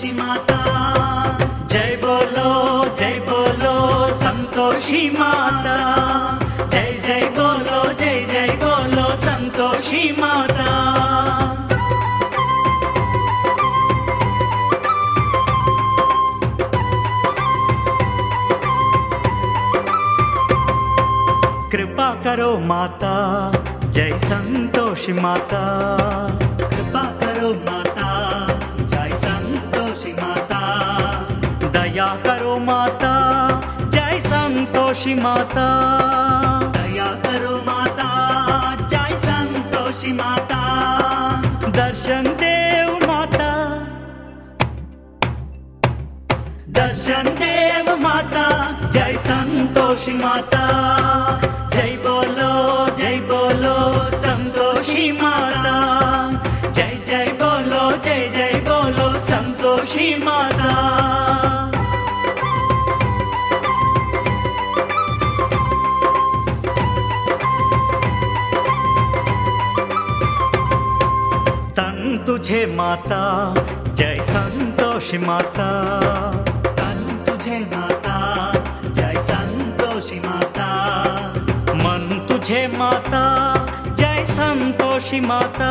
संतोषी माता। जय बोलो संतोषी माता। जय जय बोलो संतोषी माता। कृपा करो माता जय संतोषी माता। कृपा करो माता जय संतोषी माता। दया करो माता जय संतोषी माता। दया करो माता जय संतोषी माता। दर्शन देव माता, दर्शन देव माता जय संतोषी माता। जय बोलो संतोषी माता। जय बोलो संतोषी माता। तन तुझे माता जय संतोषी माता। तन तुझे माता जय संतोषी माता। मन तुझे माता जय संतोषी माता।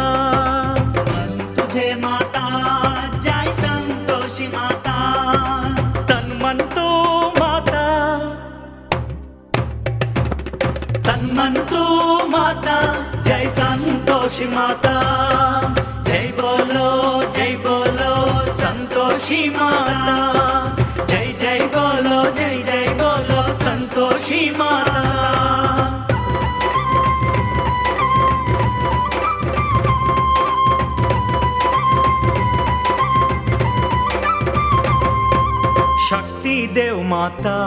मन तुझे माता जय संतोषी माता। तन मन तू माता, तन मन तू माता जय संतोषी माता। जय बोलो संतोषी माता। जय बोलो संतोषी माता। शक्ति देव माता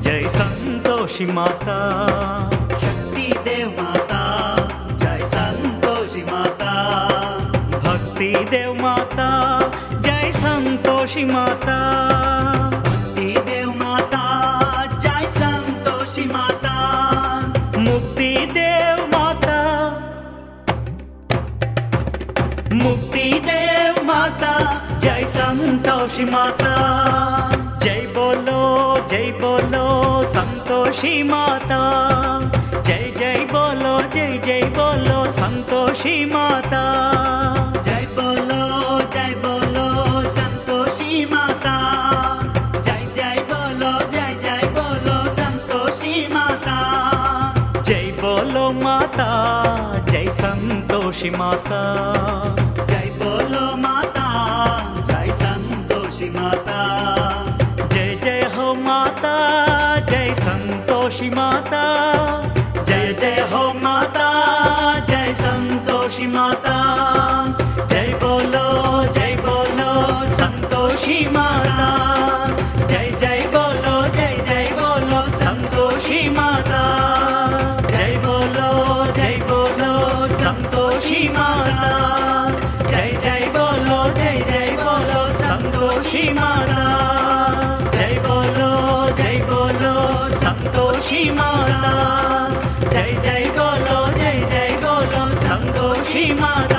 जय संतोषी माता। शक्ति देव माता जय संतोषी माता। भक्ति देव माता जय संतोषी माता। भक्ति देव माता जय संतोषी माता। मुक्ति देव माता, मुक्ति देव माता जय संतोषी माता। जय बोलो संतोषी माता। जय बोलो संतोषी माता। जय बोलो संतोषी माता। जय बोलो संतोषी माता। जय बोलो माता जय संतोषी माता। जय बोलो माता जय संतोषी माता। जय हो माता जय संतोषी माता। जय हो माता जय संतोषी माता। जय बोलो संतोषी माता। जय बोलो संतोषी माता। जय बोलो संतोषी माता। जय बोलो संतोषी माता। जय बोलो संतोषी माता। जय बोलो संतोषी माता।